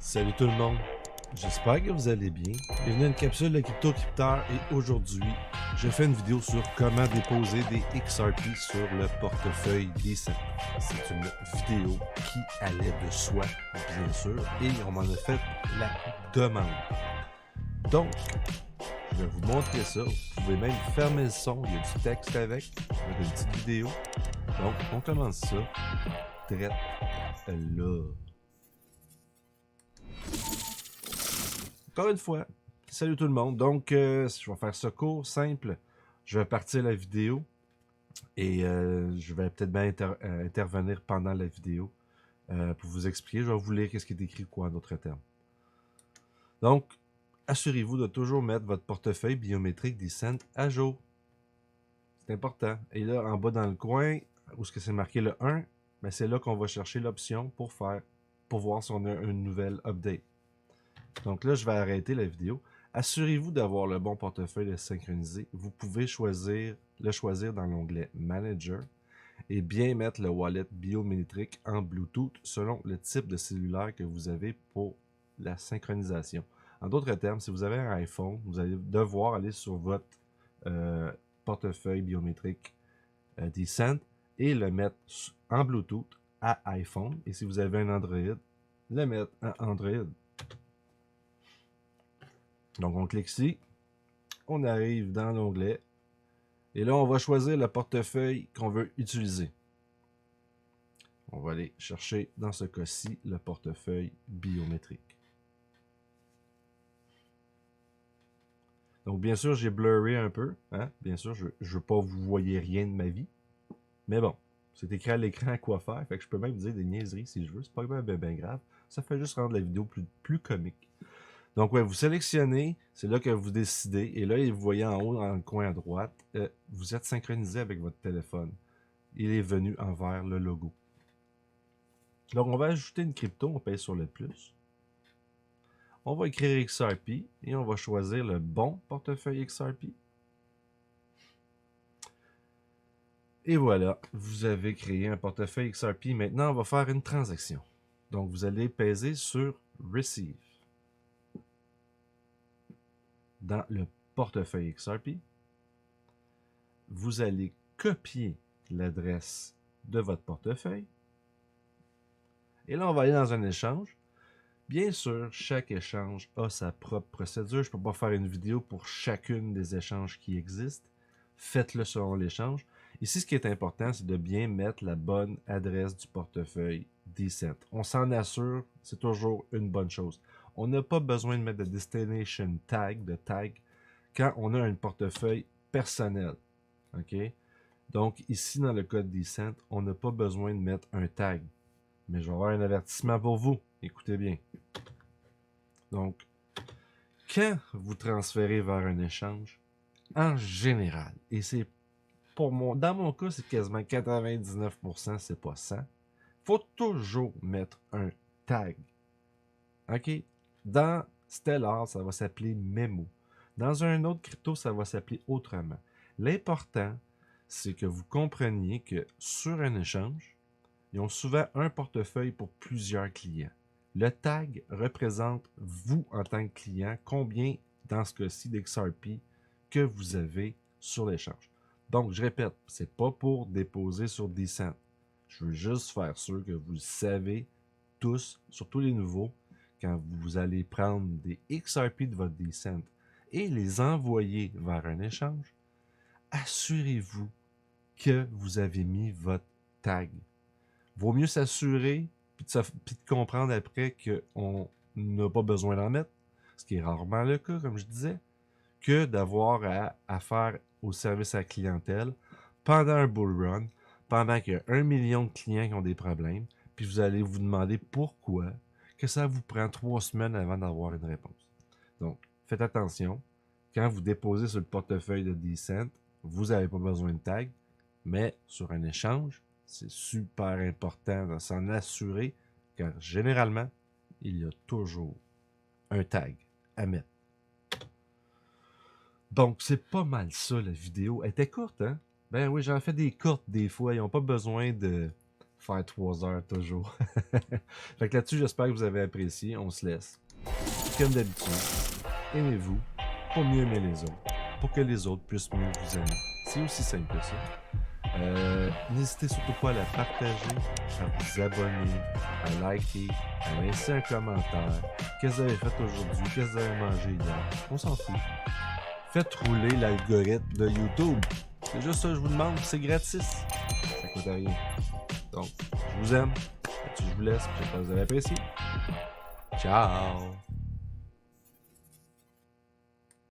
Salut tout le monde, j'espère que vous allez bien. Bienvenue à une capsule de CryptoCrypteur et aujourd'hui, je fais une vidéo sur comment déposer des XRP sur le portefeuille Decent. C'est une vidéo qui allait de soi, bien sûr, et on m'en a fait la demande. Donc, je vais vous montrer ça. Vous pouvez même fermer le son, il y a du texte avec une petite vidéo. Donc, on commence ça direct là. Encore une fois, salut tout le monde. Donc, je vais faire ça court, simple. Je vais partir la vidéo et je vais peut-être bien intervenir pendant la vidéo pour vous expliquer. Je vais vous lire ce qui est écrit quoi en d'autres termes. Donc, assurez-vous de toujours mettre votre portefeuille biométrique Decent à jour. C'est important. Et là, en bas dans le coin, où est-ce que c'est marqué le 1, ben c'est là qu'on va chercher l'option pour voir si on a une nouvelle update. Donc là, je vais arrêter la vidéo. Assurez-vous d'avoir le bon portefeuille synchronisé. Vous pouvez le choisir dans l'onglet Manager et bien mettre le wallet biométrique en Bluetooth selon le type de cellulaire que vous avez pour la synchronisation. En d'autres termes, si vous avez un iPhone, vous allez devoir aller sur votre portefeuille biométrique Decent et le mettre en Bluetooth à iPhone. Et si vous avez un Android, le mettre à Android. Donc, on clique ici, on arrive dans l'onglet, et là, on va choisir le portefeuille qu'on veut utiliser. On va aller chercher, dans ce cas-ci, le portefeuille biométrique. Donc, bien sûr, j'ai blurré un peu. Hein? Bien sûr, je ne veux pas vous voyez rien de ma vie. Mais bon, c'est écrit à l'écran à quoi faire. Fait que je peux même dire des niaiseries si je veux. C'est pas bien grave. Ça fait juste rendre la vidéo plus comique. Donc, ouais, vous sélectionnez, c'est là que vous décidez, et là, vous voyez en haut, dans le coin à droite, vous êtes synchronisé avec votre téléphone. Il est venu envers le logo. Donc, on va ajouter une crypto, on paye sur le plus. On va écrire XRP, et on va choisir le bon portefeuille XRP. Et voilà, vous avez créé un portefeuille XRP. Maintenant, on va faire une transaction. Donc, vous allez peser sur Receive. Dans le portefeuille XRP, vous allez copier l'adresse de votre portefeuille. Et là, on va aller dans un échange. Bien sûr, chaque échange a sa propre procédure. Je ne peux pas faire une vidéo pour chacune des échanges qui existent. Faites-le selon l'échange. Ici, ce qui est important, c'est de bien mettre la bonne adresse du portefeuille Decent. On s'en assure, c'est toujours une bonne chose. On n'a pas besoin de mettre de destination tag, quand on a un portefeuille personnel. OK? Donc, ici, dans le code Decent, on n'a pas besoin de mettre un tag. Mais je vais avoir un avertissement pour vous. Écoutez bien. Donc, quand vous transférez vers un échange, en général, et c'est dans mon cas, c'est quasiment 99%, c'est pas 100%, faut toujours mettre un tag. OK? Dans Stellar, ça va s'appeler Memo. Dans un autre crypto, ça va s'appeler autrement. L'important, c'est que vous compreniez que sur un échange, ils ont souvent un portefeuille pour plusieurs clients. Le tag représente vous en tant que client, combien, dans ce cas-ci, d'XRP que vous avez sur l'échange. Donc, je répète, c'est pas pour déposer sur Decent. Je veux juste faire sûr que vous le savez tous, surtout les nouveaux, quand vous allez prendre des XRP de votre Decent et les envoyer vers un échange, assurez-vous que vous avez mis votre tag. Vaut mieux s'assurer puis de comprendre après qu'on n'a pas besoin d'en mettre, ce qui est rarement le cas, comme je disais, que d'avoir à faire au service à la clientèle pendant un bull run, pendant qu'il y a 1 million de clients qui ont des problèmes, puis vous allez vous demander pourquoi, que ça vous prend 3 semaines avant d'avoir une réponse. Donc, faites attention. Quand vous déposez sur le portefeuille de Decent, vous n'avez pas besoin de tag, mais sur un échange, c'est super important de s'en assurer, car généralement, il y a toujours un tag à mettre. Donc, c'est pas mal ça, la vidéo. Elle était courte, hein? Ben oui, j'en fais des courtes des fois. Ils n'ont pas besoin de faire 3 heures toujours. Fait que là-dessus, j'espère que vous avez apprécié. On se laisse. Comme d'habitude, aimez-vous pour mieux aimer les autres, pour que les autres puissent mieux vous aimer. C'est aussi simple que ça. N'hésitez surtout pas à la partager, à vous abonner, à liker, à laisser un commentaire. Qu'est-ce que vous avez fait aujourd'hui? Qu'est-ce que vous avez mangé hier? On s'en fout. Faites rouler l'algorithme de YouTube. C'est juste ça que je vous demande, c'est gratis. Ça coûte rien. Donc, je vous aime. Je vous laisse. J'espère que vous avez apprécié. Ciao!